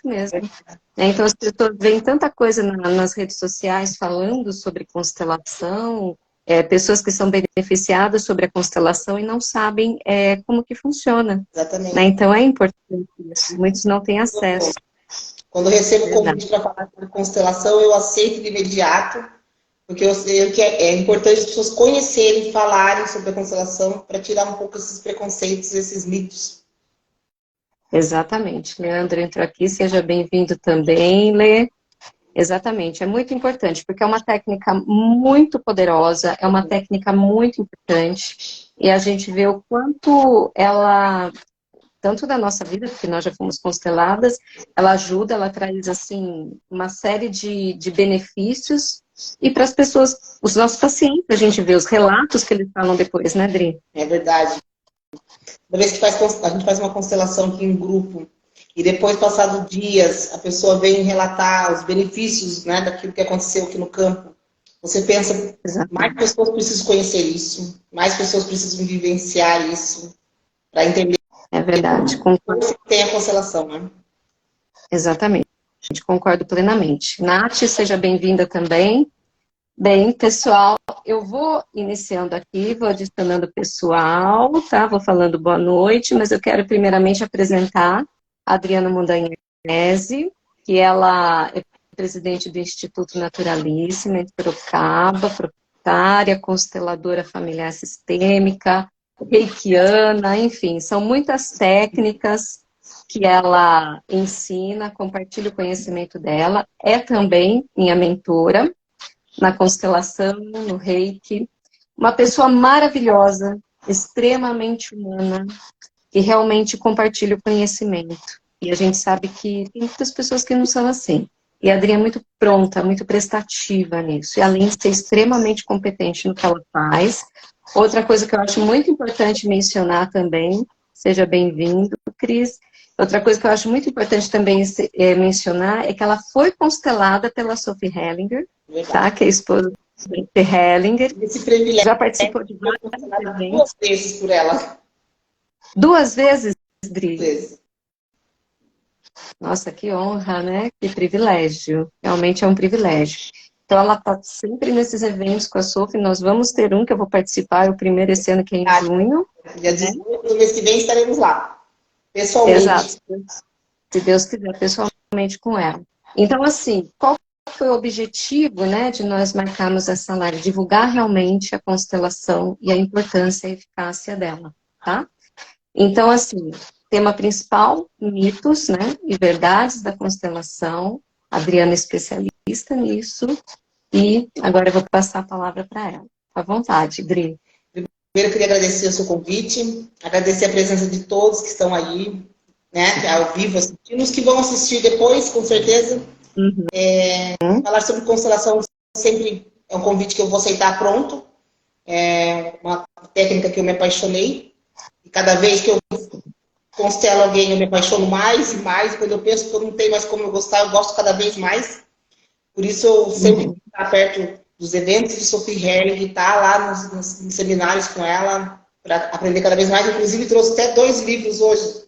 mesmo. Então, as pessoas veem tanta coisa nas redes sociais falando sobre constelação, pessoas que são beneficiadas sobre a constelação e não sabem como que funciona. Exatamente. Né? Então, é importante isso. Muitos não têm acesso. Quando eu recebo convite para falar sobre constelação, eu aceito de imediato, porque eu sei que é importante as pessoas conhecerem, falarem sobre a constelação, para tirar um pouco esses preconceitos, esses mitos. Exatamente. Leandro entrou aqui, seja bem-vindo também, Lê. Exatamente, é muito importante, porque é uma técnica muito poderosa, é uma técnica muito importante, e a gente vê o quanto ela, tanto da nossa vida, porque nós já fomos consteladas, ela ajuda, ela traz, assim, uma série de benefícios, e para as pessoas, os nossos pacientes, a gente vê os relatos que eles falam depois, né, Dri? É verdade. Toda vez que a gente faz uma constelação aqui em grupo, e depois, passados dias, a pessoa vem relatar os benefícios, né, daquilo que aconteceu aqui no campo. Você pensa, mais pessoas precisam conhecer isso, mais pessoas precisam vivenciar isso, para entender. É verdade. Como se tem a constelação, né? Exatamente. Concordo plenamente. Nath, seja bem-vinda também. Bem, pessoal, eu vou iniciando aqui, vou adicionando o pessoal, tá? Vou falando boa noite, mas eu quero primeiramente apresentar a Adriana Mondanhese, que ela é presidente do Instituto Naturalíssima de Sorocaba, proprietária, consteladora familiar sistêmica, reikiana, enfim, são muitas técnicas que ela ensina, compartilha o conhecimento dela, é também minha mentora na constelação, no reiki, uma pessoa maravilhosa, extremamente humana, que realmente compartilha o conhecimento. E a gente sabe que tem muitas pessoas que não são assim. E a Adri é muito pronta, muito prestativa nisso. E além de ser extremamente competente no que ela faz, outra coisa que eu acho muito importante mencionar também, seja bem-vindo, Cris. Outra coisa que eu acho muito importante também mencionar é que ela foi constelada pela Sophie Hellinger, tá? Que é a esposa de Hellinger. Esse privilégio já participou de vários eventos. 2 vezes por ela. 2 vezes, Dri? 2 vezes. Nossa, que honra, né? Que privilégio. Realmente é um privilégio. Então, ela está sempre nesses eventos com a Sophie. Nós vamos ter um que eu vou participar, o primeiro esse ano, que é em junho. Dia 18 do mês que vem estaremos lá, pessoalmente. Exato. Se Deus quiser, pessoalmente com ela. Então, assim, qual foi o objetivo, né, de nós marcarmos essa live? Divulgar realmente a constelação e a importância e a eficácia dela, tá? Então, assim, tema principal, mitos, né, e verdades da constelação. A Adriana é especialista nisso. E agora eu vou passar a palavra para ela. À vontade, Dri. Primeiro, eu queria agradecer o seu convite, agradecer a presença de todos que estão aí, né, ao vivo assistindo, os que vão assistir depois, com certeza. Falar sobre constelação sempre é um convite que eu vou aceitar pronto. É uma técnica que eu me apaixonei. E cada vez que eu constelo alguém, eu me apaixono mais e mais. Quando eu penso que eu não tenho mais como eu gostar, eu gosto cada vez mais. Por isso, eu sempre estar perto dos eventos de Sophie Herring, estar lá nos seminários com ela, para aprender cada vez mais. Inclusive, trouxe até 2 livros hoje.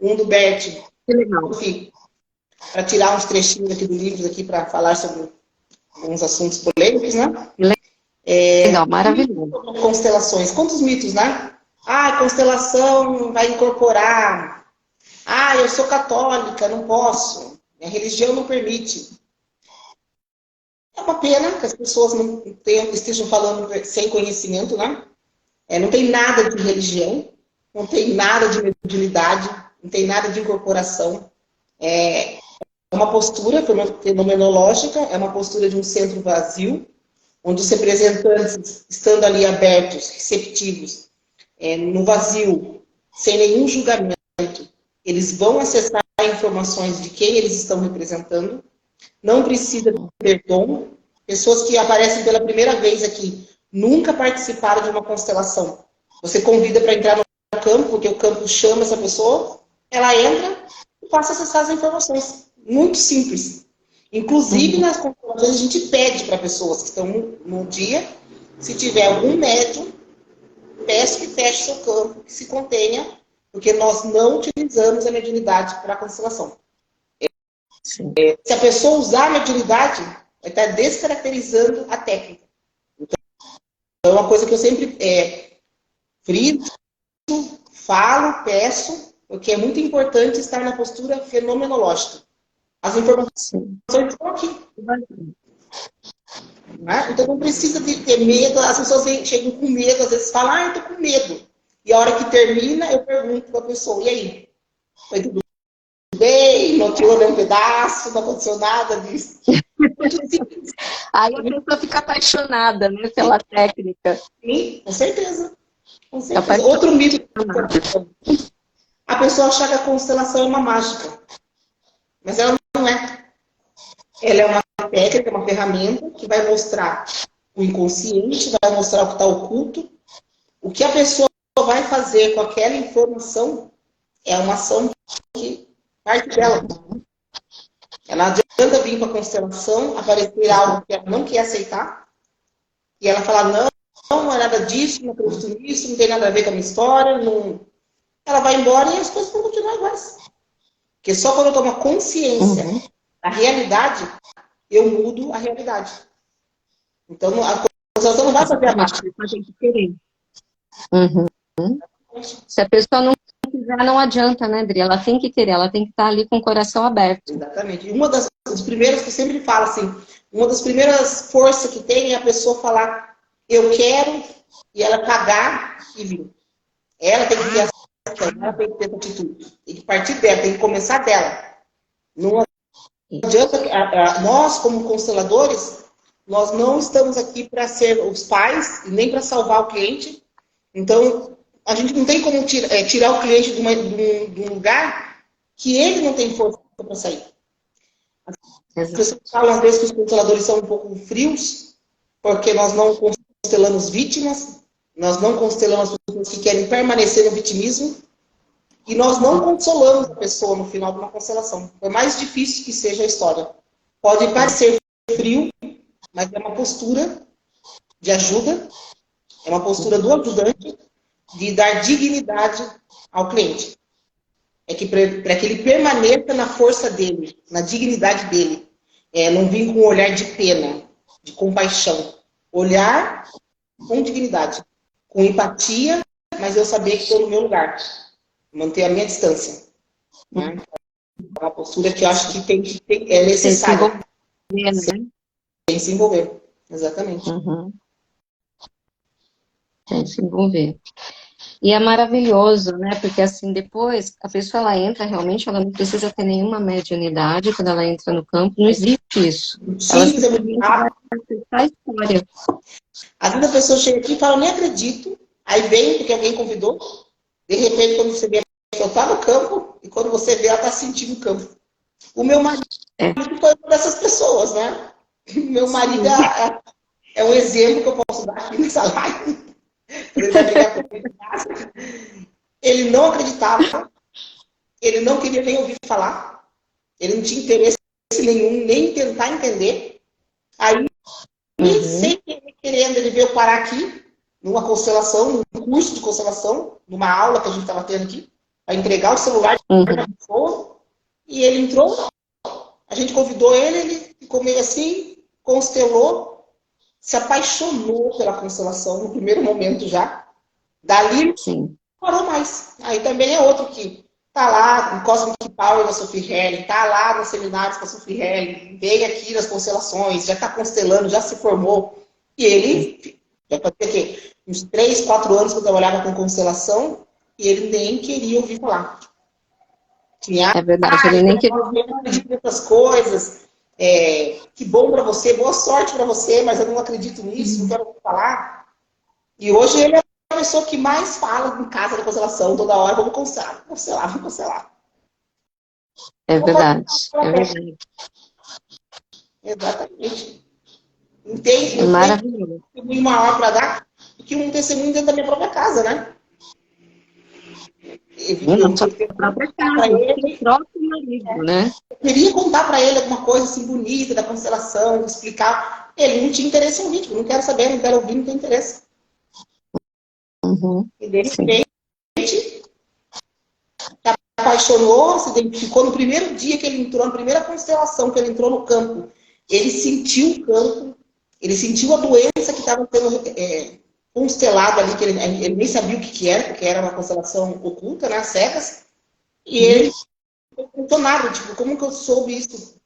Um do Bert, Que legal. para tirar uns trechinhos aqui do livro aqui para falar sobre alguns assuntos polêmicos, né? Legal, maravilhoso. Constelações. Quantos mitos, né? Ah, constelação vai incorporar. Ah, eu sou católica, não posso. Minha religião não permite. É uma pena que as pessoas não estejam falando sem conhecimento, né? Não tem nada de religião, não tem nada de mediunidade, não tem nada de incorporação. É uma postura fenomenológica, é uma postura de um centro vazio, onde os representantes, estando ali abertos, receptivos, no vazio, sem nenhum julgamento, eles vão acessar informações de quem eles estão representando. Não precisa ter dom. Pessoas que aparecem pela primeira vez aqui nunca participaram de uma constelação. Você convida para entrar no campo, porque o campo chama essa pessoa, ela entra e passa a acessar as informações. Muito simples. Inclusive, nas constelações, a gente pede para pessoas que estão no dia, se tiver algum médium, peço que feche seu campo, que se contenha, porque nós não utilizamos a mediunidade para a constelação. Sim. Se a pessoa usar a mediunidade, vai estar descaracterizando a técnica. Então, é uma coisa que eu sempre friso, falo, peço, porque é muito importante estar na postura fenomenológica. As informações estão aqui. Né? Então não precisa de ter medo, as pessoas chegam com medo, às vezes falam, eu tô com medo. E a hora que termina, eu pergunto para a pessoa, e aí? Foi tudo bem? Notou nem um pedaço? Não aconteceu nada disso? Aí a pessoa fica apaixonada, né, pela técnica. Sim, com certeza. Com certeza. Outro mito, a pessoa achar que a constelação é uma mágica. Mas ela não é. Ela é uma técnica, uma ferramenta que vai mostrar o inconsciente, vai mostrar o que está oculto. O que a pessoa vai fazer com aquela informação é uma ação que parte dela. Ela não adianta vir com a constelação, aparecer algo que ela não quer aceitar, e ela falar, não é nada disso, não acredito nisso, não tem nada a ver com a minha história. Não... Ela vai embora e as coisas vão continuar iguais. Porque só quando eu tomo consciência da realidade, eu mudo a realidade. Então, a constelação não vai fazer a mágica. Se a pessoa não quiser, não adianta, né, Adri? Ela tem que querer, ela tem que estar ali com o coração aberto. Exatamente. E uma das primeiras que eu sempre falo assim, uma das primeiras forças que tem é a pessoa falar, eu quero, e ela pagar e vir. Ela tem que ter essa, ela tem que ter essa atitude. Tem que partir dela, tem que começar dela. Não adianta, nós como consteladores, nós não estamos aqui para ser os pais e nem para salvar o cliente. Então, a gente não tem como tirar o cliente de um lugar que ele não tem força para sair. As pessoas falam às vezes que os consteladores são um pouco frios, porque nós não constelamos vítimas, nós não constelamos pessoas que querem permanecer no vitimismo, e nós não consolamos a pessoa no final de uma constelação. Por mais difícil que seja a história. Pode parecer frio, mas é uma postura de ajuda, é uma postura do ajudante de dar dignidade ao cliente. É que para que ele permaneça na força dele, na dignidade dele. Não vir com um olhar de pena, de compaixão. Olhar com dignidade, com empatia, mas eu saber que estou no meu lugar. Manter a minha distância. Né? É uma postura que eu acho que é necessária. Tem que se envolver. Exatamente. Tem que se envolver. E é maravilhoso, né? Porque assim, depois a pessoa ela entra realmente, ela não precisa ter nenhuma mediunidade quando ela entra no campo, não existe isso. Ela simplesmente vai acessar a história. Às vezes a pessoa chega aqui e fala, nem acredito, aí vem porque alguém convidou, de repente quando você vê a pessoa está no campo, e quando você vê ela está sentindo o campo. O meu marido foi uma dessas pessoas, né? Meu marido é um exemplo que eu posso dar aqui nessa live. Ele não acreditava, ele não queria nem ouvir falar, ele não tinha interesse nenhum, nem tentar entender. Aí, sem querendo, ele veio parar aqui, numa constelação, num curso de constelação, numa aula que a gente estava tendo aqui, para entregar o celular para a pessoa, e ele entrou, a gente convidou ele ficou meio assim, constelou, se apaixonou pela constelação no primeiro momento já. Dali, não parou mais. Aí também é outro que tá lá no Cosmic Power da Sophie Helling, tá lá nos seminários com a Sophie Helling, veio aqui nas constelações, já tá constelando, já se formou. E ele, já fazia uns 3, 4 anos que eu trabalhava com constelação, e ele nem queria ouvir falar. É verdade, ele nem queria ouvir essas coisas. Que bom para você, boa sorte para você, mas eu não acredito nisso, não quero ouvir falar. E hoje ele é a pessoa que mais fala em casa da constelação, toda hora, vamos cancelar. É verdade, é verdade. Exatamente. Entende? É maravilhoso. Um testemunho maior para dar do que um testemunho dentro da minha própria casa, né? Na sua própria casa, o próprio marido, né? Eu queria contar para ele alguma coisa assim bonita da constelação, explicar. Ele não tinha interesse em vídeo, não quero saber, não quero ouvir, não tem interesse. E de repente, tá apaixonou, se identificou no primeiro dia que ele entrou, na primeira constelação que ele entrou no campo. Ele sentiu o campo, ele sentiu a doença que estava sendo constelada ali, que ele nem sabia o que era, porque era uma constelação oculta, né, cegas. E ele não contou nada, tipo, como que eu soube isso?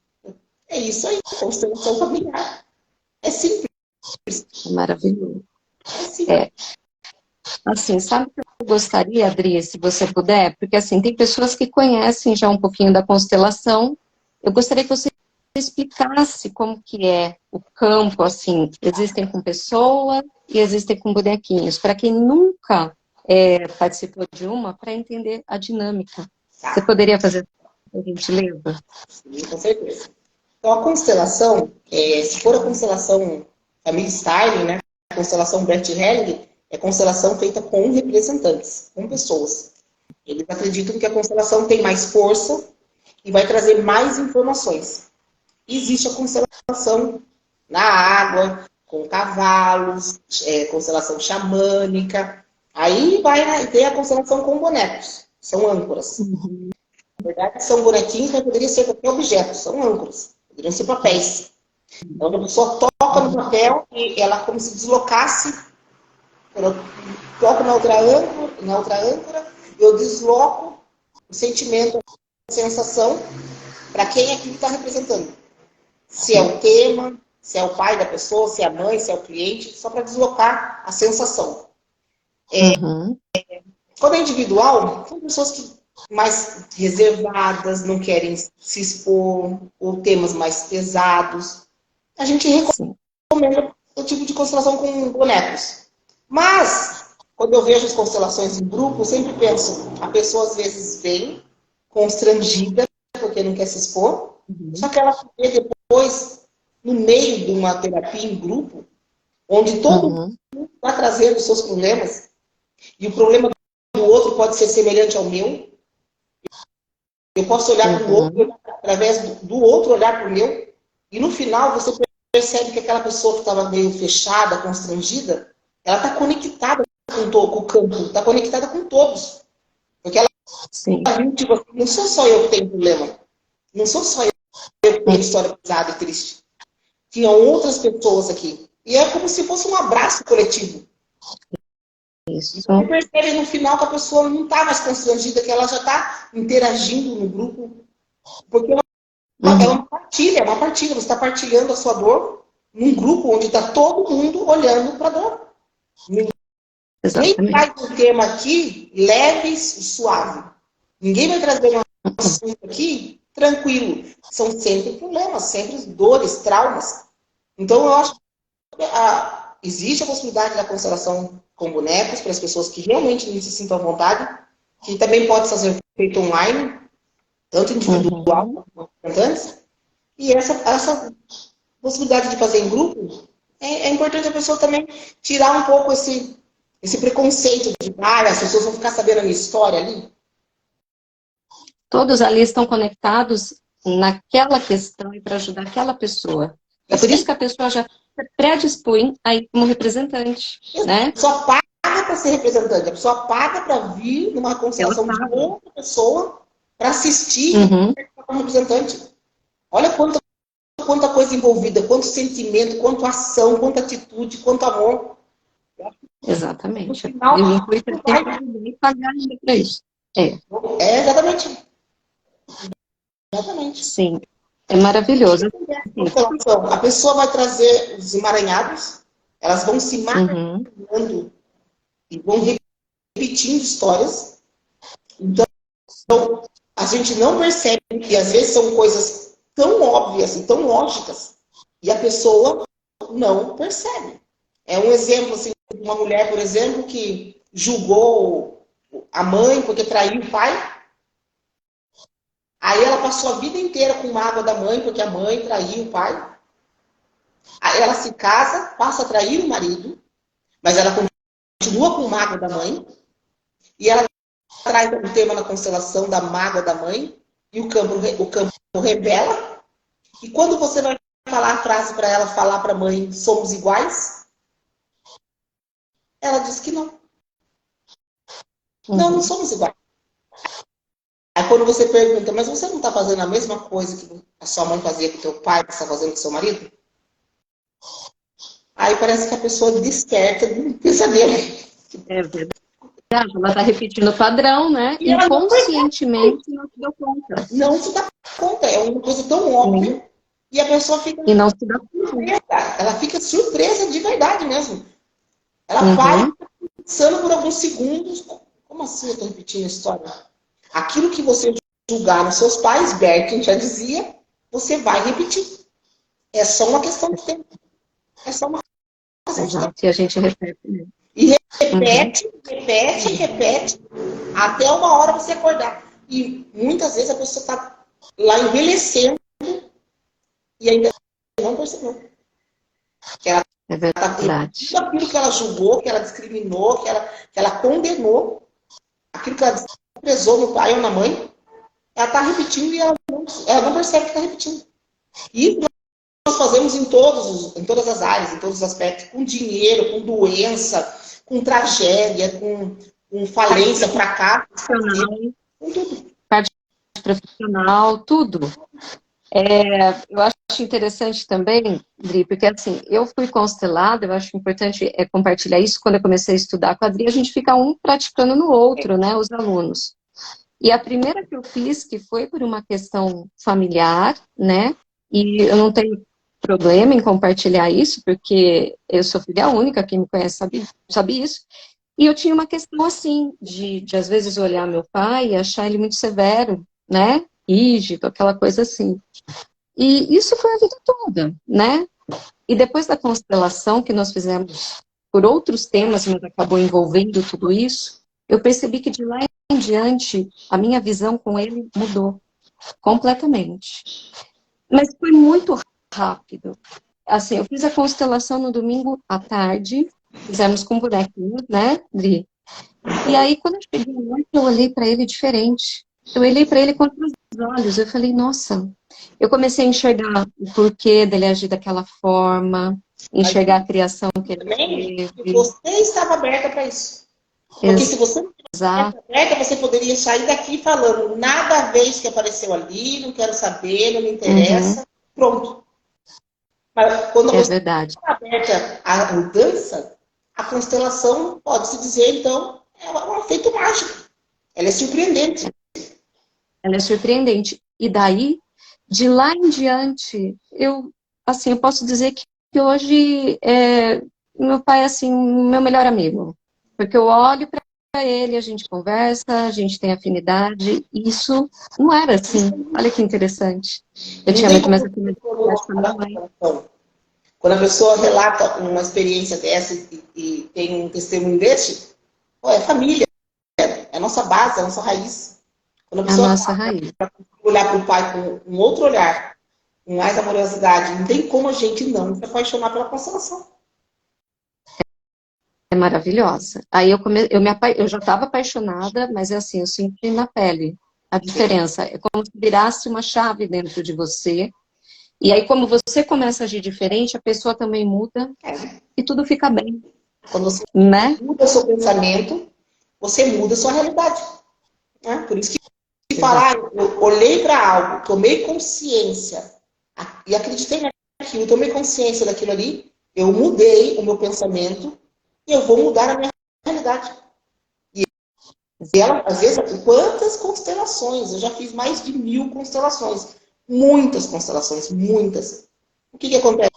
É isso aí, constelação familiar. É simples. Maravilhoso. É simples. Assim, sabe o que eu gostaria, Adri, se você puder? Porque, assim, tem pessoas que conhecem já um pouquinho da constelação. Eu gostaria que você explicasse como que é o campo, assim. Existem com pessoa e existem com bonequinhos. Para quem nunca participou de uma, para entender a dinâmica. Você poderia fazer a gentileza? Sim, com certeza. Então, a constelação, se for a constelação Família Styling, né? A constelação Bert Helling, é constelação feita com representantes, com pessoas. Eles acreditam que a constelação tem mais força e vai trazer mais informações. Existe a constelação na água, com cavalos, constelação xamânica. Aí vai ter a constelação com bonecos, são âncoras. Uhum. Na verdade, são bonequinhos, mas poderia ser qualquer objeto, são âncoras, poderiam ser papéis. Então, a pessoa toca no papel e ela como se deslocasse. Eu toco na outra âncora, eu desloco o sentimento, a sensação, para quem aquilo está representando. Se é o tema, se é o pai da pessoa, se é a mãe, se é o cliente, só para deslocar a sensação. Uhum. Quando é individual, são pessoas que mais reservadas, não querem se expor, ou temas mais pesados. A gente recomenda o tipo de constelação com bonecos. Mas, quando eu vejo as constelações em grupo, eu sempre penso, a pessoa às vezes vem constrangida, porque não quer se expor, só que ela vê depois, no meio de uma terapia em grupo, onde todo mundo está trazendo os seus problemas, e o problema do outro pode ser semelhante ao meu. Eu posso olhar para o outro, através do outro olhar para o meu, e no final você percebe que aquela pessoa que estava meio fechada, constrangida, ela está conectada com o campo, está conectada com todos. Porque ela viu, tipo assim, não sou só eu que tenho problema, não sou só eu que tenho história pesada e triste. Tinham outras pessoas aqui. E é como se fosse um abraço coletivo. Isso. E você percebe no final que a pessoa não está mais constrangida, que ela já está interagindo no grupo. Porque é uma partilha. Você está partilhando a sua dor num grupo onde está todo mundo olhando para a dor. Ninguém traz um tema aqui leve e suave. Ninguém vai trazer um assunto aqui tranquilo. São sempre problemas, sempre dores, traumas. Então, eu acho que existe a possibilidade da constelação com bonecos para as pessoas que realmente não se sintam à vontade, que também pode ser feito online, tanto individual quanto representantes. E essa possibilidade de fazer em grupo, é importante a pessoa também tirar um pouco esse preconceito de as pessoas vão ficar sabendo a minha história ali. Todos ali estão conectados naquela questão e para ajudar aquela pessoa. É por isso que a pessoa já se predispõe a ir como representante, né? A pessoa paga para ser representante, a pessoa paga para vir numa constelação de outra pessoa para assistir como representante. Olha quanta coisa envolvida, quanto sentimento, quanto ação, quanta atitude, quanto amor. Exatamente. Final, e o intuito é sempre pagar ainda para isso. Exatamente. Exatamente. Sim. É maravilhoso. A pessoa vai trazer os emaranhados, elas vão se emaranhando e vão repetindo histórias. Então, a gente não percebe que às vezes são coisas tão óbvias e tão lógicas e a pessoa não percebe. É um exemplo assim, de uma mulher, por exemplo, que julgou a mãe porque traiu o pai. Aí ela passou a vida inteira com mágoa da mãe, porque a mãe traiu o pai. Aí ela se casa, passa a trair o marido, mas ela continua com mágoa da mãe. E ela traz um tema na constelação da mágoa da mãe, e o campo revela. E quando você vai falar a frase para ela, falar para a mãe, somos iguais, ela diz que não. Não somos iguais. Aí quando você pergunta, mas você não está fazendo a mesma coisa que a sua mãe fazia com o teu pai, que você está fazendo com o seu marido? Aí parece que a pessoa desperta do pesadelo. É verdade. Ela está repetindo o padrão, né? E ela não Inconscientemente não se deu conta. não se dá conta. É uma coisa tão óbvia e a pessoa fica E não se dá conta. surpresa. Ela fica surpresa de verdade mesmo. Ela vai pensando por alguns segundos. Como assim eu estou repetindo a história? Aquilo que você julgar nos seus pais, Bertin já dizia, você vai repetir. É só uma questão de tempo. É só uma questão de tempo. Exato. E a gente repete, né? E repete, repete, repete, até uma hora você acordar. E muitas vezes a pessoa está lá envelhecendo e ainda não percebeu. Que ela É está verdade. tudo aquilo que ela julgou, que ela discriminou, que ela condenou, aquilo que ela desprezou no pai ou na mãe, ela está repetindo e ela não percebe que está repetindo. E isso nós fazemos em todas as áreas, em todos os aspectos, com dinheiro, com doença, com tragédia, com falência, fracasso, com tudo. Parte profissional, tudo. Eu acho interessante também, Dri, porque assim, eu fui constelada, eu acho importante compartilhar isso. Quando eu comecei a estudar com a Dri, a gente fica um praticando no outro, né, os alunos. E a primeira que eu fiz, que foi por uma questão familiar, né, e eu não tenho problema em compartilhar isso, porque eu sou filha única, quem me conhece sabe isso. E eu tinha uma questão assim, de às vezes olhar meu pai e achar ele muito severo, né, rígido, aquela coisa assim. E isso foi a vida toda, né? E depois da constelação que nós fizemos por outros temas, mas acabou envolvendo tudo isso, eu percebi que de lá em diante a minha visão com ele mudou completamente. Mas foi muito rápido. Assim, eu fiz a constelação no domingo à tarde, fizemos com bonequinhos, né, Dri? E aí, quando eu cheguei à noite, eu olhei para ele diferente. Eu olhei para ele com outros olhos. Eu falei, nossa. Eu comecei a enxergar o porquê dele agir daquela forma, enxergar a criação que ele teve. Você estava aberta para isso. Porque se você não estivesse aberta, você poderia sair daqui falando nada a ver isso que apareceu ali, não quero saber, não me interessa. Pronto. Mas quando você está aberta à mudança, a constelação, pode-se dizer, então, é um efeito mágico. Ela é surpreendente. Ela é surpreendente. E daí, de lá em diante, eu posso dizer que hoje meu pai é assim, meu melhor amigo. Porque eu olho para ele, a gente conversa, a gente tem afinidade. E isso não era assim. Olha que interessante. Eu tinha muito mais afinidade com a minha mãe. Quando a pessoa relata uma experiência dessa e tem um testemunho desse, é família, é a nossa base, é a nossa raiz. Quando a pessoa olhar para o pai com um outro olhar, com mais amorosidade, não tem como a gente não se apaixonar pela constelação. É maravilhosa. Aí eu já estava apaixonada, mas é assim, eu senti na pele a diferença. É como se virasse uma chave dentro de você. E aí, como você começa a agir diferente, a pessoa também muda e tudo fica bem. Quando você muda seu pensamento, você muda sua realidade. Né? Por isso que falar, eu olhei para algo, tomei consciência e acreditei naquilo, tomei consciência daquilo ali, eu mudei o meu pensamento e eu vou mudar a minha realidade. E ela, às vezes, quantas constelações? Eu já fiz mais de 1000 constelações. Muitas constelações, muitas. O que acontece?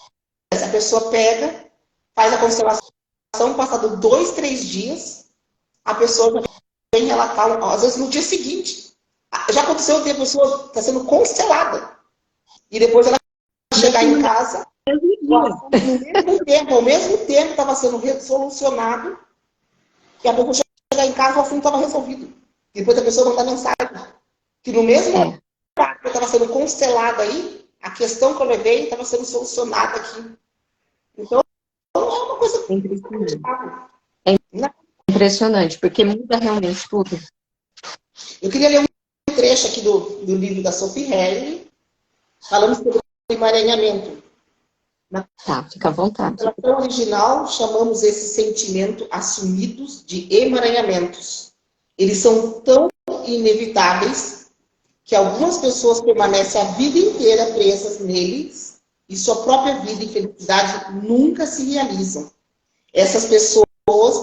A pessoa pega, faz a constelação, passado 2, 3 dias, a pessoa vem relatar, às vezes no dia seguinte. Já aconteceu que a pessoa está sendo constelada. E depois ela chegar em casa, ao mesmo tempo estava sendo solucionado, e a pessoa chegar em casa, o assunto estava resolvido. E depois a pessoa mandar mensagem. Que no mesmo que estava sendo constelada aí, a questão que eu levei estava sendo solucionada aqui. Então, não é uma coisa impressionante, porque muda realmente tudo. Eu queria ler um trecho aqui do livro da Sophie Harry, falando sobre emaranhamento. Fica à vontade. Na tradução original, chamamos esse sentimento assumidos de emaranhamentos. Eles são tão inevitáveis que algumas pessoas permanecem a vida inteira presas neles e sua própria vida e felicidade nunca se realizam. Essas pessoas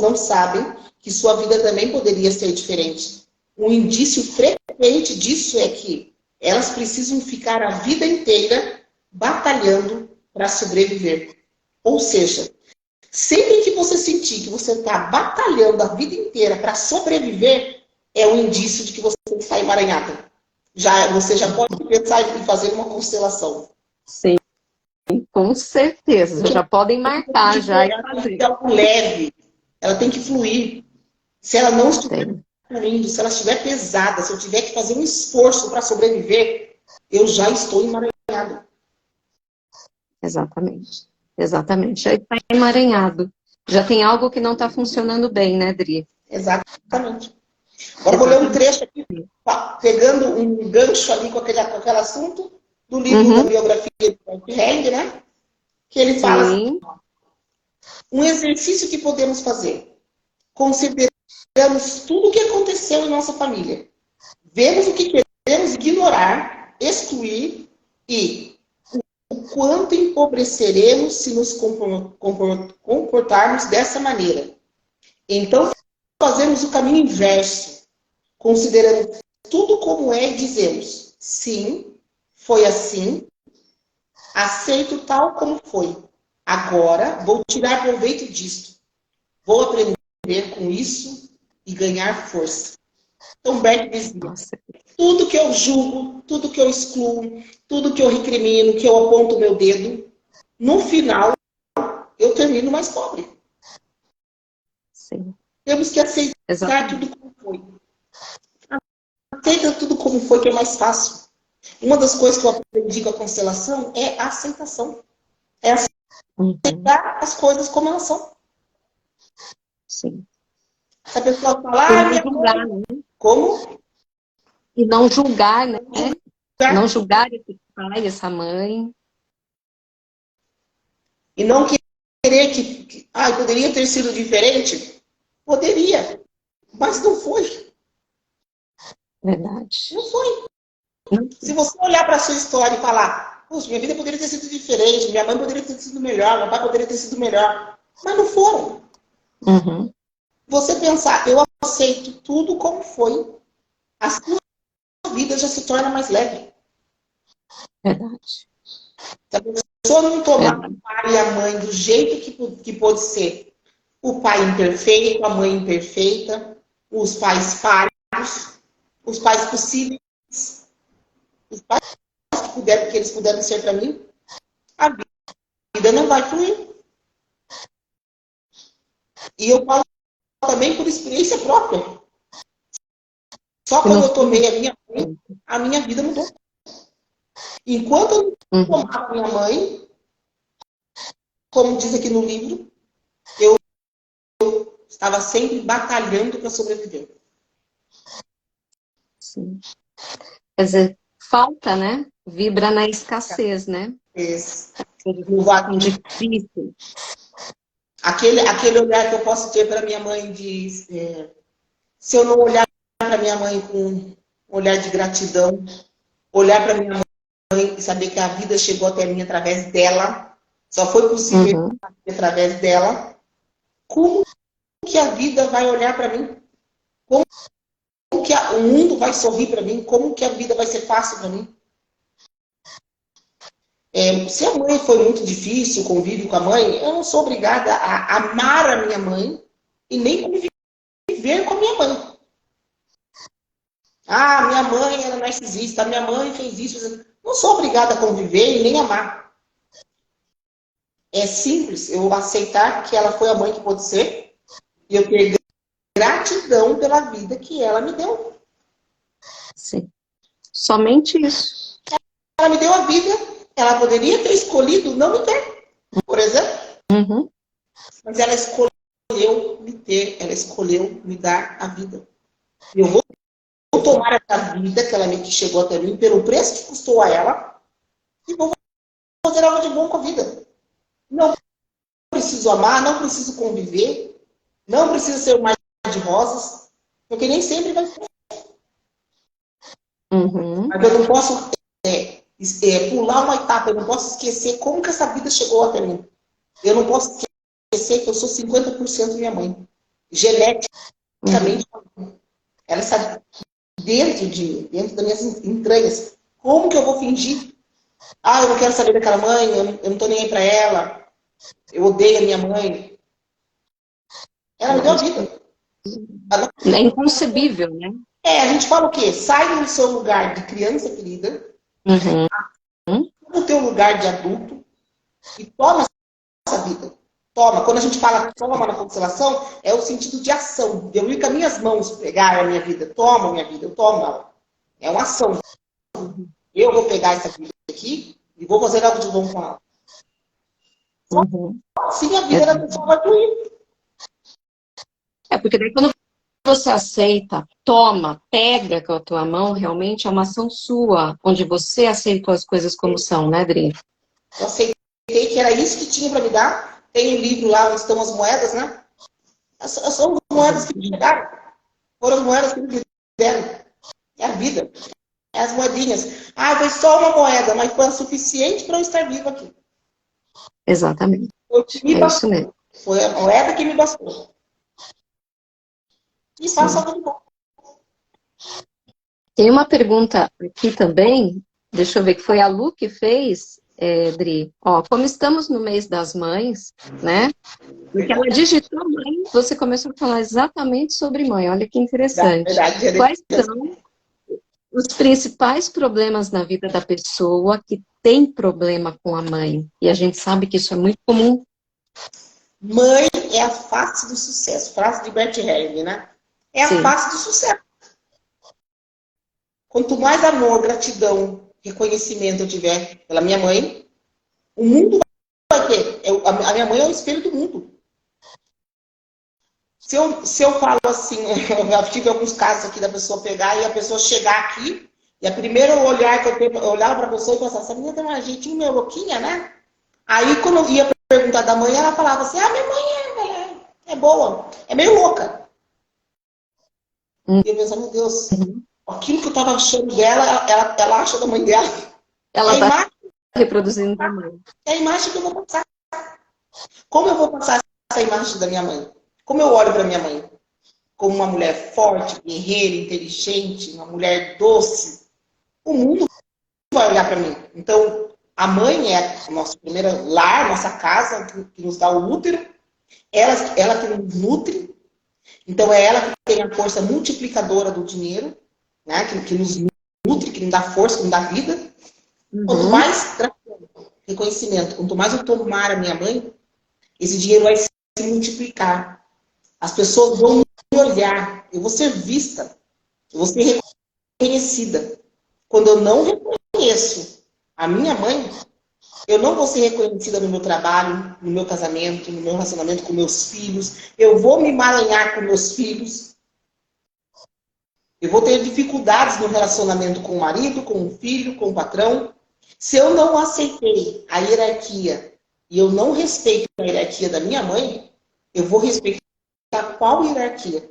não sabem que sua vida também poderia ser diferente. Um indício frequente disso é que elas precisam ficar a vida inteira batalhando para sobreviver. Ou seja, sempre que você sentir que você está batalhando a vida inteira para sobreviver, é um indício de que você está emaranhada. Você já pode pensar em fazer uma constelação. Sim, com certeza. Já podem marcar já. Ela tem que ter algo leve. Ela tem que fluir. Se ela não estiver fluindo, se ela estiver pesada, se eu tiver que fazer um esforço para sobreviver, eu já estou emaranhado. Exatamente. Exatamente. Já está emaranhado. Já tem algo que não está funcionando bem, né, Dri? Exatamente. Agora vou ler um trecho aqui, pegando um gancho ali com aquele assunto do livro da biografia de Frank Heng, né? Que ele fala assim, um exercício que podemos fazer. Consideramos tudo o que aconteceu em nossa família. Vemos o que queremos ignorar, excluir e o quanto empobreceremos se nos comportarmos dessa maneira. Então, fazemos o caminho inverso. Consideramos tudo como é e dizemos, sim, foi assim, aceito tal como foi. Agora, vou tirar proveito disto. Vou aprender com isso e ganhar força. Então, Bert dizia, tudo que eu julgo, tudo que eu excluo, tudo que eu recrimino, que eu aponto o meu dedo, no final, eu termino mais pobre. Sim. Temos que aceitar tudo como foi. Aceita tudo como foi, que é mais fácil. Uma das coisas que eu aprendi com a constelação é a aceitação. É aceitar as coisas como elas são. Sim. Se a pessoa falar, não julgar, né? Como? E não julgar, né? Não julgar esse pai, essa mãe. E não querer que poderia ter sido diferente. Poderia, mas não foi. Verdade. Não foi. Se você olhar para a sua história e falar, puxa, minha vida poderia ter sido diferente, minha mãe poderia ter sido melhor, meu pai poderia ter sido melhor. Mas não foram. Você pensar, eu aceito tudo como foi, a sua vida já se torna mais leve. Verdade. Se a pessoa não tomar o pai e a mãe do jeito que pode ser, o pai imperfeito, a mãe imperfeita, os pais falhos, os pais possíveis, os pais que eles puderam ser para mim, a vida não vai fluir. E eu falo também por experiência própria. Só quando eu tomei a minha mãe, a minha vida mudou. Enquanto eu não tomava a minha mãe, como diz aqui no livro, eu estava sempre batalhando para sobreviver. Sim. Quer dizer, falta, né? Vibra na escassez, né? Isso. Difícil. Aquele olhar que eu posso ter para minha mãe diz, se eu não olhar para minha mãe com um olhar de gratidão, olhar para minha mãe e saber que a vida chegou até mim através dela, só foi possível através dela, como que a vida vai olhar para mim? Como que o mundo vai sorrir para mim? Como que a vida vai ser fácil para mim? Se a mãe foi muito difícil, o convívio com a mãe, eu não sou obrigada a amar a minha mãe e nem conviver com a minha mãe. Ah, minha mãe era narcisista, minha mãe fez isso. Não sou obrigada a conviver e nem amar. É simples, eu aceitar que ela foi a mãe que pôde ser e eu ter gratidão pela vida que ela me deu. Sim. Somente isso. Ela me deu a vida, ela poderia ter escolhido não me ter, por exemplo. Mas ela escolheu me ter, ela escolheu me dar a vida. E eu vou tomar essa vida que chegou até mim, pelo preço que custou a ela, e vou fazer algo de bom com a vida. Não preciso amar, não preciso conviver, não preciso ser um mar de rosas, porque nem sempre vai ser. Mas eu não posso pular uma etapa, eu não posso esquecer como que essa vida chegou até mim. Eu não posso esquecer que eu sou 50% minha mãe. Geneticamente, ela está dentro de mim, dentro das minhas entranhas. Como que eu vou fingir? Ah, eu não quero saber daquela mãe, eu não tô nem aí pra ela, eu odeio a minha mãe. Ela me deu a vida. É inconcebível, né? A gente fala o quê? Sai do seu lugar de criança querida, no teu lugar de adulto e toma essa vida. Toma. Quando a gente fala toma na constelação, é o sentido de ação. De eu ir com as minhas mãos pegar a minha vida. Toma a minha vida, eu tomo ela. É uma ação. Eu vou pegar essa vida aqui e vou fazer algo de bom com ela. Sim, a vida da pessoa vai fluir. Porque daí quando você aceita, toma, pega com a tua mão, realmente é uma ação sua, onde você aceitou as coisas como são, né, Dri? Eu aceitei que era isso que tinha para me dar. Tem um livro lá onde estão as moedas, né? São as moedas que me chegaram. Foram as moedas que me deram. É a vida. É as moedinhas. Ah, foi só uma moeda, mas foi o suficiente para eu estar vivo aqui. Exatamente. É isso mesmo. Foi a moeda que me bastou. E faça algo de bom. Tem uma pergunta aqui também, deixa eu ver, que foi a Lu que fez, Dri. Ó, como estamos no mês das mães, né? Porque ela digitou mãe, você começou a falar exatamente sobre mãe. Olha que interessante. Verdade. Quais são os principais problemas na vida da pessoa que tem problema com a mãe? E a gente sabe que isso é muito comum. Mãe é a face do sucesso. Frase de Bert Helling, né? É a face do sucesso. Quanto mais amor, gratidão, reconhecimento eu tiver pela minha mãe, o mundo vai ter. A minha mãe é o espelho do mundo. Se eu falo assim, eu já tive alguns casos aqui da pessoa pegar e a pessoa chegar aqui, e a primeira olhar que eu olhava para a pessoa e pensava, essa menina tem uma jeitinho meio louquinha, né? Aí quando eu ia perguntar da mãe, ela falava assim, minha mãe é boa, é meio louca. E eu pensava, meu Deus, aquilo que eu estava achando dela, ela acha da mãe dela. Ela está reproduzindo da mãe. É a imagem que eu vou passar. Como eu vou passar essa imagem da minha mãe? Como eu olho para minha mãe? Como uma mulher forte, guerreira, inteligente, uma mulher doce. O mundo vai olhar para mim. Então, a mãe é a nossa primeira lar, nossa casa, que nos dá o útero. Ela que nos nutre. Então, é ela que tem a força multiplicadora do dinheiro, né? Que nos nutre, que nos dá força, que nos dá vida. Quanto mais reconhecimento, quanto mais eu tomar a minha mãe, esse dinheiro vai se multiplicar. As pessoas vão me olhar, eu vou ser vista, eu vou ser reconhecida. Quando eu não reconheço a minha mãe, eu não vou ser reconhecida no meu trabalho, no meu casamento, no meu relacionamento com meus filhos. Eu vou me emaranhar com meus filhos. Eu vou ter dificuldades no relacionamento com o marido, com o filho, com o patrão. Se eu não aceitei a hierarquia e eu não respeito a hierarquia da minha mãe, eu vou respeitar qual hierarquia?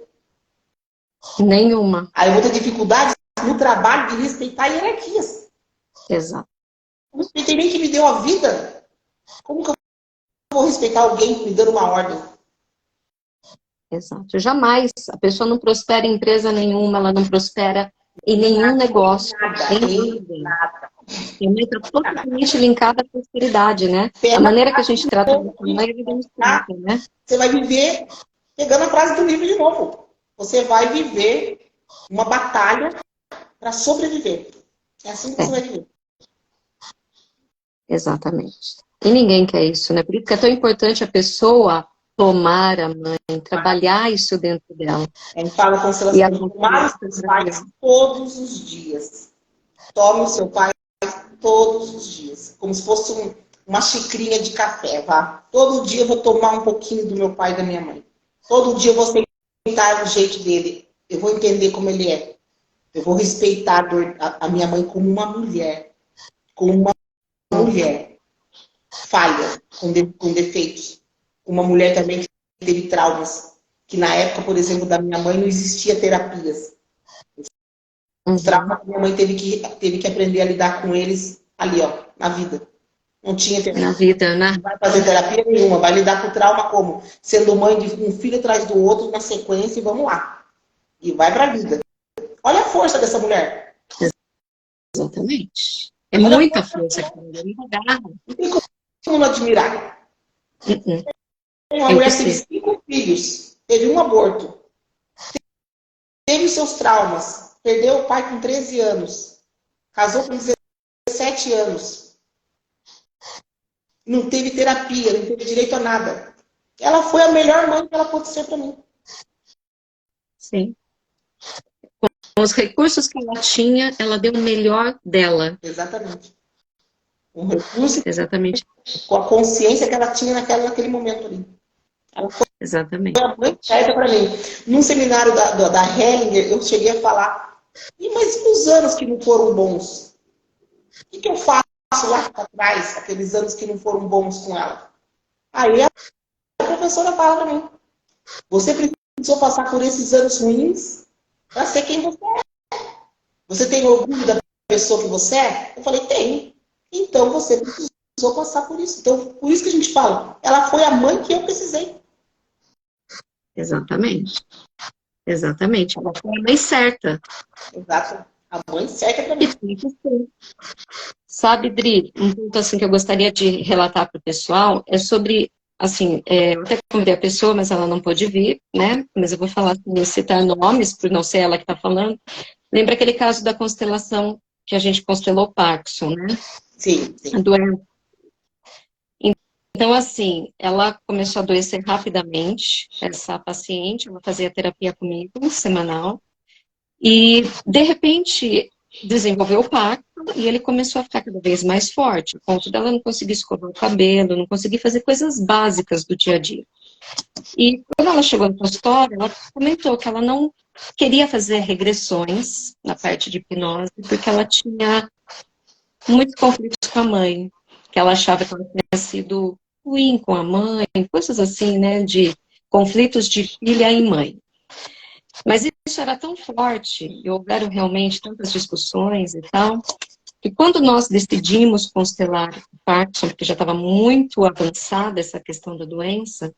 Nenhuma. Aí eu vou ter dificuldades no trabalho de respeitar hierarquias. Exato. Eu não respeitei nem que me deu a vida. Como que eu vou respeitar alguém me dando uma ordem? Exato. Jamais. A pessoa não prospera em empresa nenhuma, ela não prospera em nenhum negócio. Nada. E a mãe está totalmente linkada à prosperidade, né? A maneira que a gente trata da mãe é vida misturada, né? Você vai viver, pegando a frase do livro de novo, você vai viver uma batalha para sobreviver. É assim que você vai viver. Exatamente. E ninguém quer isso, né? Por isso que é tão importante a pessoa tomar a mãe, trabalhar isso dentro dela. A gente fala com constelação, tomar os seus pais todos os dias. Tome o seu pai todos os dias. Como se fosse uma xicrinha de café, vá. Todo dia eu vou tomar um pouquinho do meu pai e da minha mãe. Todo dia eu vou aceitar o jeito dele. Eu vou entender como ele é. Eu vou respeitar a minha mãe como uma mulher. Como uma mulher falha, com defeitos. Uma mulher também que teve traumas. Que na época, por exemplo, da minha mãe não existia terapias. Os Uhum. traumas que minha mãe teve que aprender a lidar com eles ali, ó, na vida. Não tinha Na terapia. vida, né? Não vai fazer terapia nenhuma. Vai lidar com o trauma como? Sendo mãe de um filho atrás do outro na sequência e vamos lá. E vai pra vida. Olha a força dessa mulher. Exatamente. É Olha a muita força. força, cara, é muita garra. Não tem como não admirar. Uh-uh. Uma Tem que mulher que teve ser. 5 filhos, teve um aborto, teve os seus traumas, perdeu o pai com 13 anos, casou com 17 anos, não teve terapia, não teve direito a nada. Ela foi a melhor mãe que ela pôde ser para mim. Sim. Com os recursos que ela tinha, ela deu o melhor dela. Exatamente. Um recurso Exatamente. com a consciência que ela tinha naquele momento ali. Ela foi Exatamente. a mãe certa para mim. Num seminário da Hellinger, eu cheguei a falar, mas e os anos que não foram bons? O que eu faço lá atrás, aqueles anos que não foram bons com ela? Aí a professora fala para mim, você precisou passar por esses anos ruins para ser quem você é. Você tem orgulho da pessoa que você é? Eu falei, tenho. Então você precisou passar por isso. Então, por isso que a gente fala, ela foi a mãe que eu precisei. Exatamente. Exatamente. Ela foi a mãe certa. Exato. A mãe certa para E mim. tem que ser. Sabe, Dri, um ponto assim que eu gostaria de relatar para o pessoal é sobre, assim, eu até convidei a pessoa, mas ela não pôde vir, né? Mas eu vou falar sem citar nomes, por não ser ela que está falando. Lembra aquele caso da constelação que a gente constelou Parkinson, né? Sim, A sim. doença. Então, assim, ela começou a adoecer rapidamente, essa paciente, ela fazia terapia comigo, semanal, e, de repente, desenvolveu o Parkinson e ele começou a ficar cada vez mais forte, ao ponto dela não conseguir escovar o cabelo, não conseguir fazer coisas básicas do dia a dia. E quando ela chegou no consultório, ela comentou que ela não queria fazer regressões na parte de hipnose, porque ela tinha muitos conflitos com a mãe, que ela achava que ela tinha sido ruim com a mãe, coisas assim, né, de conflitos de filha e mãe. Mas isso era tão forte, e houveram realmente tantas discussões e tal, que quando nós decidimos constelar o Parkinson, porque já estava muito avançada essa questão da doença,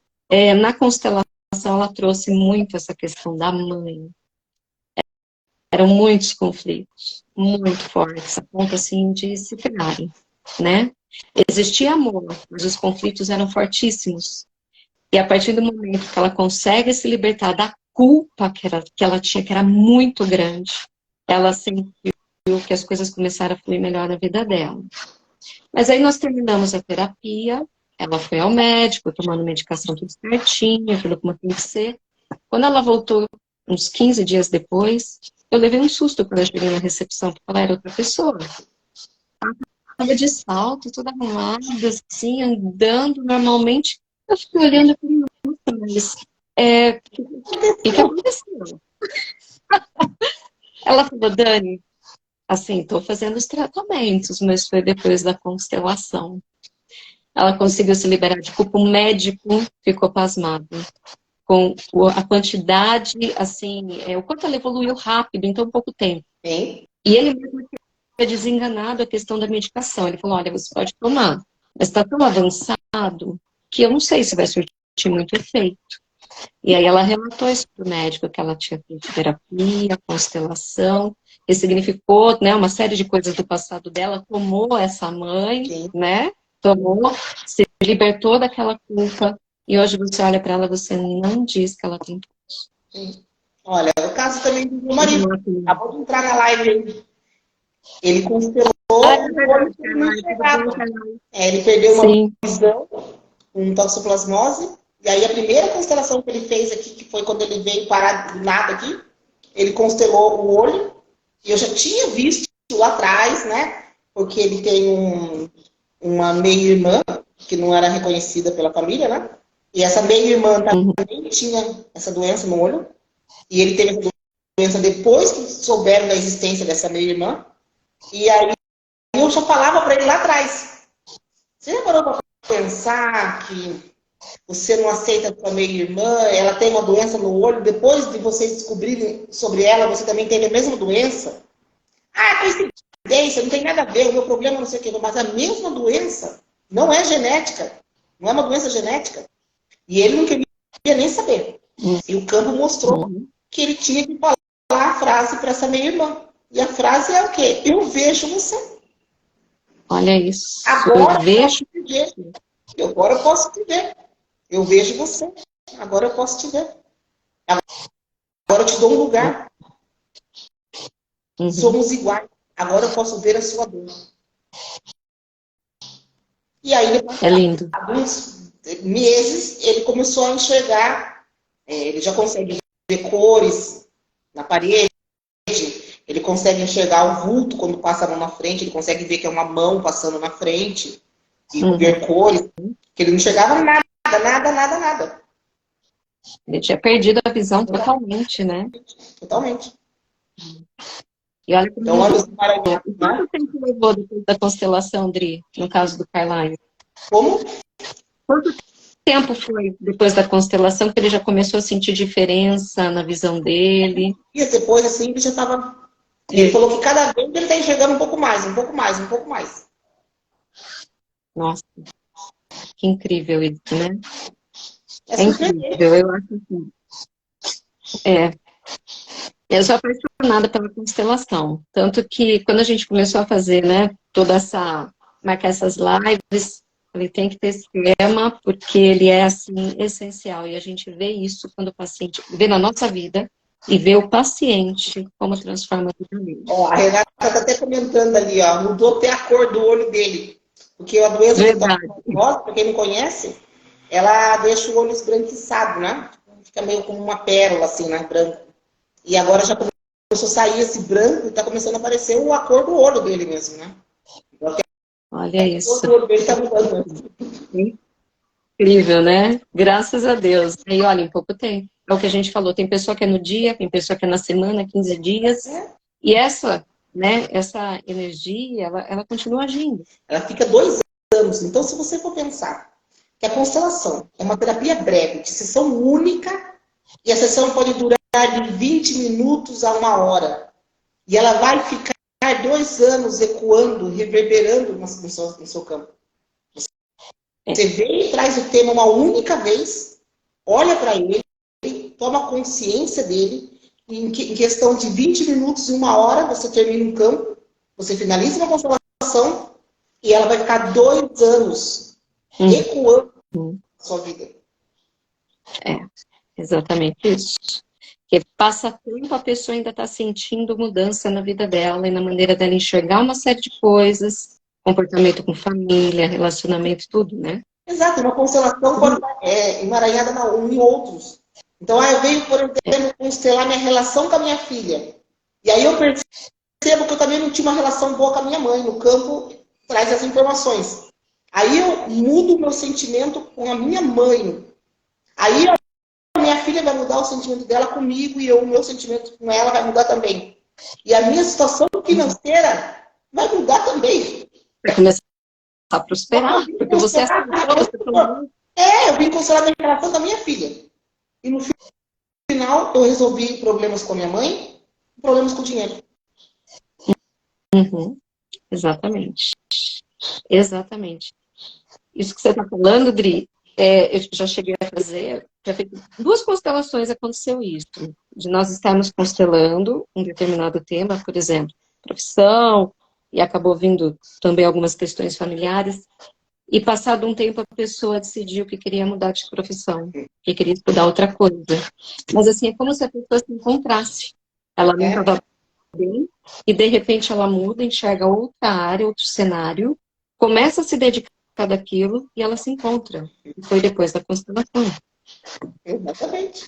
na constelação ela trouxe muito essa questão da mãe. Eram muitos conflitos, muito fortes, a ponto assim de se pegarem, né? Existia amor, mas os conflitos eram fortíssimos. E a partir do momento que ela consegue se libertar da culpa que ela tinha, que era muito grande, ela sentiu que as coisas começaram a fluir melhor na vida dela. Mas aí nós terminamos a terapia, ela foi ao médico, tomando medicação tudo certinho, tudo como tem que ser. Quando ela voltou, uns 15 dias depois, eu levei um susto quando eu cheguei na recepção, porque ela era outra pessoa. Ela estava de salto, toda arrumada, assim, andando normalmente. Eu fiquei olhando e falei, nossa, mas o que aconteceu? Ela falou, Dani, assim, estou fazendo os tratamentos, mas foi depois da constelação. Ela conseguiu se liberar de culpa, o médico ficou pasmado com a quantidade, assim, o quanto ela evoluiu rápido em tão pouco tempo. Hein? E ele mesmo tinha desenganado a questão da medicação. Ele falou, olha, você pode tomar, mas está tão avançado que eu não sei se vai surtir muito efeito. E aí ela relatou isso para o médico, que ela tinha feito terapia, constelação, ressignificou, né, uma série de coisas do passado dela, tomou essa mãe, Sim. né, tomou, se libertou daquela culpa, e hoje você olha para ela, você não diz que ela tem Sim. Olha, o caso também do meu marido. Acabou de entrar na live aí. Ele constelou o olho que ele não enxergava. Ele perdeu uma Sim. visão, um toxoplasmose. E aí a primeira constelação que ele fez aqui, que foi quando ele veio parar do nada aqui, ele constelou o olho. E eu já tinha visto lá atrás, né? Porque ele tem uma meia-irmã, que não era reconhecida pela família, né? E essa meia-irmã também tinha essa doença no olho. E ele teve essa doença depois que souberam da existência dessa meia-irmã. E aí eu já falava para ele lá atrás. Você já parou para pensar que você não aceita a sua meia-irmã, ela tem uma doença no olho, depois de vocês descobrirem sobre ela, você também tem a mesma doença? Ah, coincidência, não tem nada a ver, o meu problema não sei o que. Mas a mesma doença não é genética. Não é uma doença genética. E ele não queria nem saber. E o campo mostrou que ele tinha que falar a frase para essa minha irmã. E a frase é o quê? Eu vejo você. Olha isso. Agora Eu vejo. eu posso te ver. Agora eu posso te ver. Eu vejo você. Agora eu posso te ver. Agora eu te dou um lugar. Somos iguais. Agora eu posso ver a sua dor. E aí, depois É lindo. de alguns meses, ele começou a enxergar. Ele já consegue ver cores na parede. Ele consegue enxergar o vulto quando passa a mão na frente. Ele consegue ver que é uma mão passando na frente. E ver cores. Que ele não enxergava nada, nada, nada, nada. Ele tinha perdido a visão totalmente, né? Totalmente. E olha como Então, olha os quanto tempo levou depois da constelação, Dri, no caso do Carlyle? Como? Quanto tempo foi depois da constelação que ele já começou a sentir diferença na visão dele? Dias depois, assim, ele já estava... Ele falou que cada vez ele está enxergando um pouco mais, um pouco mais, um pouco mais. Nossa, que incrível isso, né? É incrível, eu acho assim. Eu sou apaixonada pela constelação. Tanto que quando a gente começou a fazer, né, marcar essas lives, ele tem que ter esquema, porque ele é, assim, essencial. E a gente vê isso quando o paciente, vê na nossa vida, e vê o paciente como transforma a vida dele. Ó, a Renata está até comentando ali, ó, mudou até a cor do olho dele. Porque a doença de toxoplasmose, para quem não conhece, ela deixa o olho esbranquiçado, né? Fica meio como uma pérola, assim, né? Branco. E agora já começou a sair esse branco e está começando a aparecer a cor do olho dele mesmo, né? Então, olha isso. A cor do olho dele está mudando. Incrível, né? Graças a Deus. E olha, em pouco tempo. É o que a gente falou, tem pessoa que é no dia, tem pessoa que é na semana, 15 dias. E essa, né, essa energia, ela continua agindo. Ela fica 2 anos. Então, se você for pensar que a constelação é uma terapia breve, de sessão única, e a sessão pode durar de 20 minutos a 1 hora. E ela vai ficar 2 anos ecoando, reverberando no seu campo. Você vê e traz o tema uma única vez, olha para ele, toma consciência dele, e em questão de 20 minutos e 1 hora, você termina um campo, você finaliza uma constelação, e ela vai ficar 2 anos ecoando a sua vida. É, exatamente isso. Porque passa tempo, a pessoa ainda está sentindo mudança na vida dela e na maneira dela enxergar uma série de coisas, comportamento com família, relacionamento, tudo, né? Exato, uma constelação pode estar emaranhada em outros. Então, eu venho, por exemplo, constelar minha relação com a minha filha. E aí eu percebo que eu também não tinha uma relação boa com a minha mãe. No campo, traz as informações. Aí eu mudo o meu sentimento com a minha mãe. Aí a minha filha vai mudar o sentimento dela comigo e o meu sentimento com ela vai mudar também. E a minha situação financeira vai mudar também. Vai começar a prosperar, porque você eu vim constelar minha relação com a minha filha. E no final, eu resolvi problemas com a minha mãe e problemas com o dinheiro. Exatamente. Exatamente. Isso que você está falando, Dri, eu já cheguei a fazer, já fiz 2 constelações, aconteceu isso. De nós estarmos constelando um determinado tema, por exemplo, profissão, e acabou vindo também algumas questões familiares. E passado um tempo a pessoa decidiu que queria mudar de profissão, que queria estudar outra coisa. Mas assim, é como se a pessoa se encontrasse. Ela não estava bem, e de repente ela muda, enxerga outra área, outro cenário, começa a se dedicar daquilo e ela se encontra. E foi depois da constelação. Exatamente.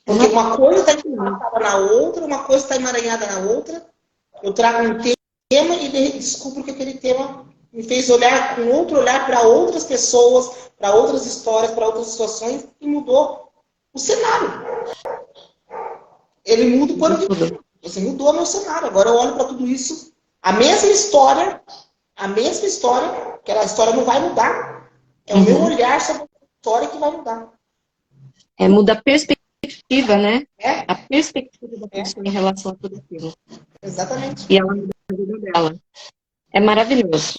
Porque uma coisa está emaranhada na outra, uma coisa está emaranhada na outra. Eu trago um tema e descubro que aquele tema me fez olhar com outro olhar para outras pessoas, para outras histórias, para outras situações e mudou o cenário. Ele muda o pano de fundo. Você mudou meu cenário. Agora eu olho para tudo isso, a mesma história, aquela história não vai mudar. É o meu olhar sobre a história que vai mudar. Muda a perspectiva perspectiva, né? É, A perspectiva da é, pessoa em relação a tudo aquilo. exatamente. E ela muda a vida dela. É maravilhoso.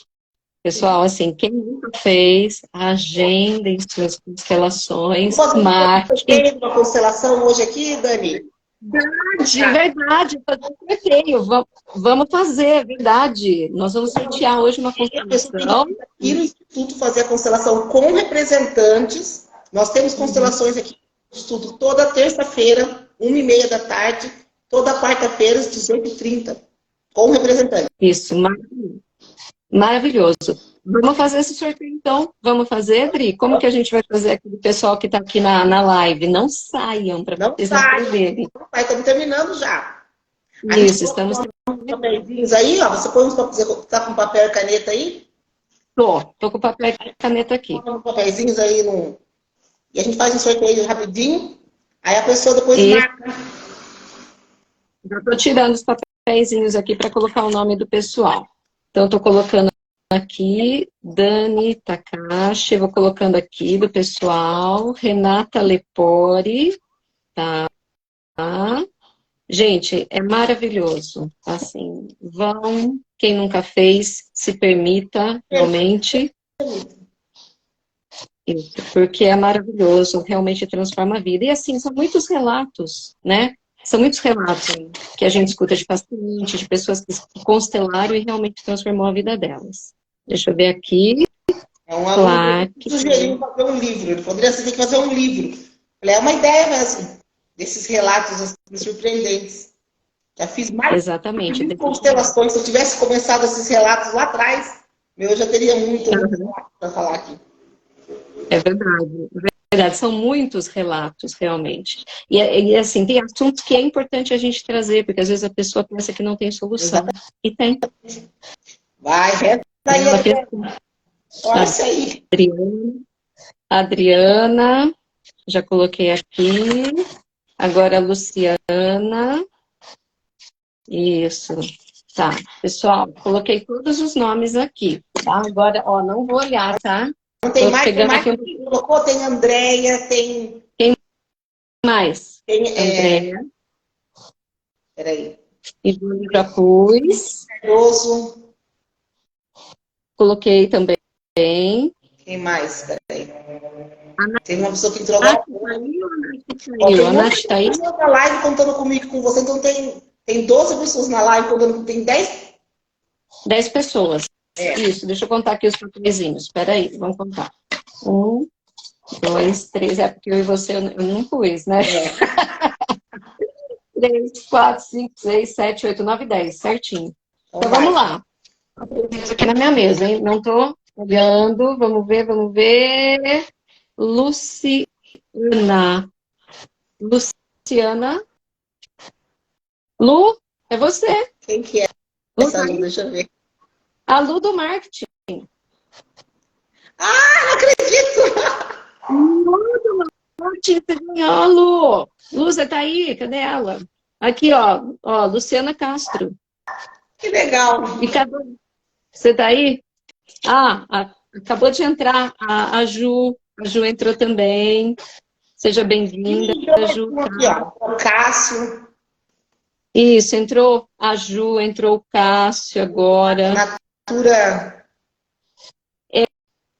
Pessoal, assim, quem nunca fez, agendem suas constelações, Vamos fazer um marquem. sorteio de uma constelação hoje aqui, Dani? Verdade, fazer um sorteio. Vamos fazer, é verdade. Nós vamos sortear hoje uma A pessoa tem que constelação. vir aqui no Instituto fazer a constelação com representantes. Nós temos constelações aqui no Instituto toda terça-feira, 1h30 da tarde, toda quarta-feira, às 18h30, com representante. Isso, maravilhoso. Vamos fazer esse sorteio, então. Vamos fazer, Adri? Como que a gente vai fazer aqui do pessoal que está aqui na live? Não saiam para Não vocês não sai, perderem. não sai, estamos terminando já. A gente Isso, estamos uns papelzinhos aí, ó. Você põe uns papéis, tá com papel e caneta aí? Tô com papel e caneta aqui. Põe uns papeizinhos aí no... E a gente faz um sorteio rapidinho. Aí a pessoa depois E marca. já estou tirando os papeizinhos aqui para colocar o nome do pessoal. Então, estou colocando aqui Dani Takashi, vou colocando aqui do pessoal, Renata Lepori, tá? Gente, é maravilhoso. Assim, vão, quem nunca fez, se permita, realmente. Isso, porque é maravilhoso, realmente transforma a vida. E assim, são muitos relatos, né? São muitos relatos que a gente escuta de pacientes, de pessoas que constelaram e realmente transformou a vida delas. Deixa eu ver aqui. É um aluno que Plaque. sugeriu fazer um livro. Ele poderia ter que fazer um livro. É uma ideia mesmo, desses relatos assim, surpreendentes. Já fiz mais Exatamente. de constelações. Se eu tivesse começado esses relatos lá atrás, eu já teria muito para falar aqui. É verdade. É verdade. São muitos relatos, realmente. E assim, tem assuntos que é importante a gente trazer, porque às vezes a pessoa pensa que não tem solução. Exatamente. E tem. Vai, resta aí, Ela Adriana. pensa. Olha isso aí. Adriana, já coloquei aqui. Agora a Luciana. Isso. Tá, pessoal, coloquei todos os nomes aqui, tá? Agora, ó, não vou olhar, tá? Não tem Tô mais, pegando tem aqui mais que colocou, tem Andréia, tem mais. Andréia. Peraí. E já pus. Cardoso. Coloquei também. Quem mais? Peraí. Tem uma pessoa que entrou Nath agora. tá aí ou a Nath tá Ó, aí? tem A uma Nath tá aí? pessoa na live contando comigo e com você, então tem 12 pessoas na live contando, tem 10. 10 pessoas. É. Isso, deixa eu contar aqui os papeizinhos. Espera aí, vamos contar. 1, 2, 3, é porque eu e você eu não pus, né? É. 3, 4, 5, 6, 7, 8, 9, 10, certinho. Então vamos lá. Aqui na minha mesa, hein? Não tô olhando. Vamos ver, vamos ver. Luciana. Luciana. Lu, é você. Quem que é Lu essa tá Lu? aí? Deixa eu ver. A Lu do marketing. Ah, não acredito! Lu do marketing, você ganhou, Lu. Lu, você tá aí? Cadê ela? Aqui, ó, Luciana Castro. Que legal. E cadê? Você tá aí? Acabou de entrar a Ju. A Ju entrou também. Seja bem-vinda, Ju. Aqui, ó. O Cássio. Isso, entrou a Ju, entrou o Cássio agora. Natura.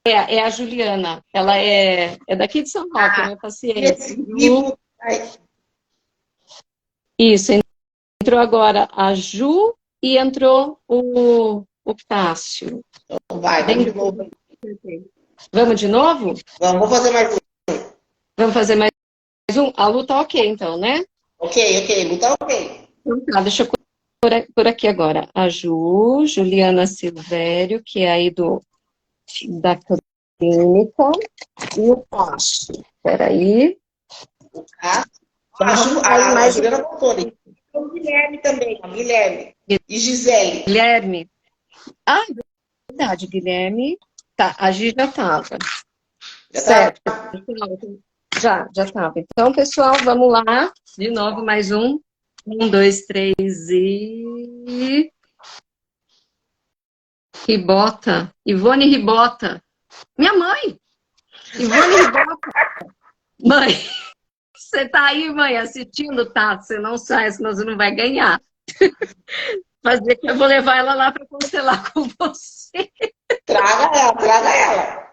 É a Juliana. Ela é daqui de São Paulo, minha paciente. Vivo. Isso, entrou agora a Ju e entrou o Cássio. Então vai, vamos de novo. Vamos de novo? Vamos, vou fazer mais um. Vamos fazer mais um? A Lu tá ok, então, né? Ok, Lu tá ok. Então tá, deixa eu por aqui agora. A Ju, Juliana Silvério, que é aí da clínica. E o Cássio. Peraí. O Cássio. A Juliana voltou ali. O Guilherme também, o Guilherme. E Gisele. Guilherme. Ah, verdade, Guilherme. Tá, a Gi já estava. Certo. Já estava. Então, pessoal, vamos lá. De novo, mais um. 1, 2, 3 e... Ribota. Ivone Ribota. Minha mãe! Ivone Ribota. Mãe, Você tá aí, mãe, assistindo? Tá, você não sai, senão você não vai ganhar. Fazer que eu vou levar ela lá para constelar com você. Traga ela, traga ela.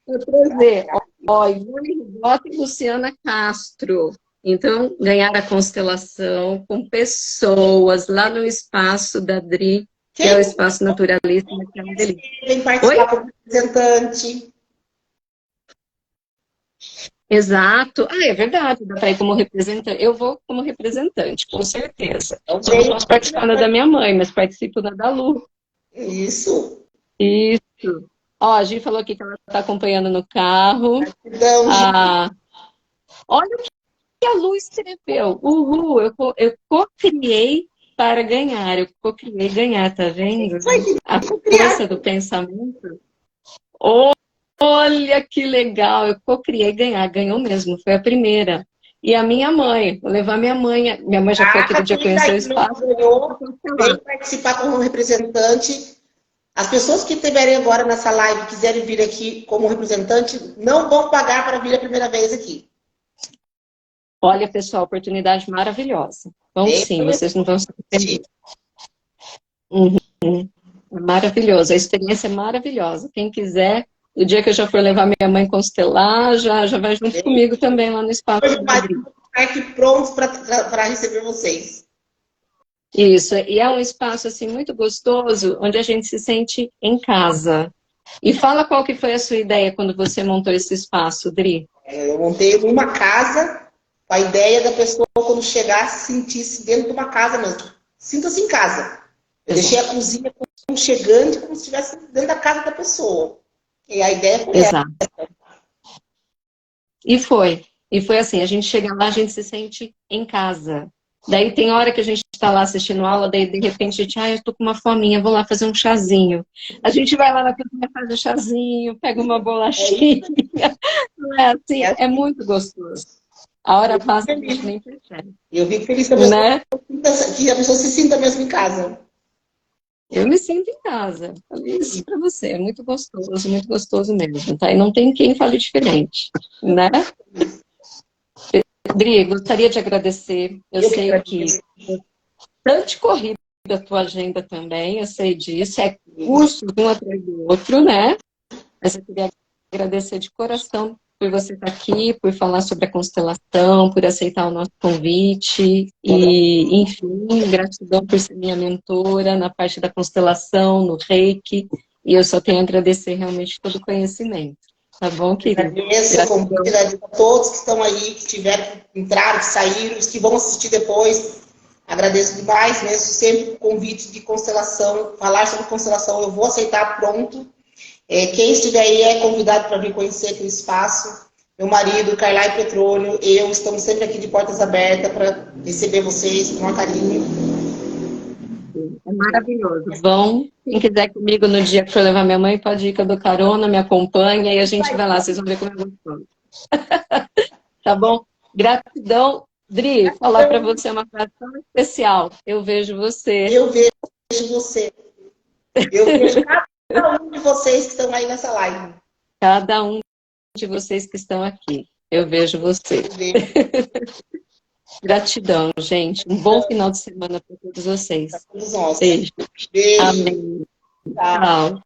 Vou trazer. Ó, Ivone Rigota e Luciana Castro. Então, ganhar a constelação com pessoas lá no espaço da Dri, que é o espaço naturalista. Vem participar como representante. Exato. Ah, é verdade, dá para ir como representante. Eu vou como representante, com certeza. Eu não posso participar da minha mãe, mas participo da Lu. Isso. Isso. Ó, a Gi falou aqui que ela está acompanhando no carro. Então, olha o que a Lu escreveu. Uhul, eu co-criei para ganhar. Eu co-criei ganhar, tá vendo? A força do pensamento. Olha que legal, eu co-criei ganhar, ganhou mesmo, foi a primeira. E a minha mãe, vou levar minha mãe já foi aquele dia conhecer o espaço. Vem participar como representante. As pessoas que estiverem agora nessa live quiserem vir aqui como representante, não vão pagar para vir a primeira vez aqui. Olha, pessoal, oportunidade maravilhosa. Vão sim, vocês não vão se arrepender. É maravilhoso, a experiência é maravilhosa. Quem quiser, o dia que eu já for levar minha mãe constelar, já vai junto comigo também lá no espaço. Vai estar aqui prontos para receber vocês. Isso, e é um espaço assim muito gostoso, onde a gente se sente em casa. E fala qual que foi a sua ideia quando você montou esse espaço, Dri? Eu montei uma casa com a ideia da pessoa, quando chegar, se sentisse dentro de uma casa mesmo. Sinta-se em casa. Eu deixei a cozinha aconchegante, como se estivesse dentro da casa da pessoa. E a ideia foi essa. E foi assim, a gente chega lá, a gente se sente em casa. Daí tem hora que a gente está lá assistindo aula, daí de repente a gente, eu tô com uma fominha, vou lá fazer um chazinho. A gente vai lá na cozinha, faz um chazinho, pega uma bolachinha. Não é assim? É muito gostoso. A hora passa e a gente nem percebe. Eu fico feliz que a pessoa se sinta mesmo em casa. Eu me sinto em casa. Falei isso pra você. É muito gostoso mesmo, tá? E não tem quem fale diferente, né? Dri, gostaria de agradecer. Eu sei que bastante corrida a tua agenda também, eu sei disso. É curso um atrás do outro, né? Mas eu queria agradecer de coração por você estar aqui, por falar sobre a constelação, por aceitar o nosso convite e, enfim, gratidão por ser minha mentora na parte da constelação, no Reiki, e eu só tenho a agradecer realmente todo o conhecimento. Tá bom, querido? Agradeço a todos que estão aí, que tiveram, que entraram, que saíram, os que vão assistir depois. Agradeço demais mesmo, sempre convite de constelação, falar sobre constelação, eu vou aceitar pronto. Quem estiver aí é convidado para vir conhecer aquele espaço. Meu marido, Carlai Petróleo, eu estamos sempre aqui de portas abertas para receber vocês com um carinho. É maravilhoso. Vão, quem quiser comigo no dia que for levar minha mãe, pode ir que eu dou carona, me acompanha e a gente vai lá. Vocês vão ver como é gostoso. Tá bom? Gratidão. Dri, falar para você uma frase tão especial. Eu vejo você. Eu vejo você. Eu vejo cada um de vocês que estão aí nessa live. Cada um de vocês que estão aqui. Eu vejo você. Gratidão, gente. Um bom final de semana para todos vocês. Para todos nós. Beijo. Beijo. Amém. Tchau.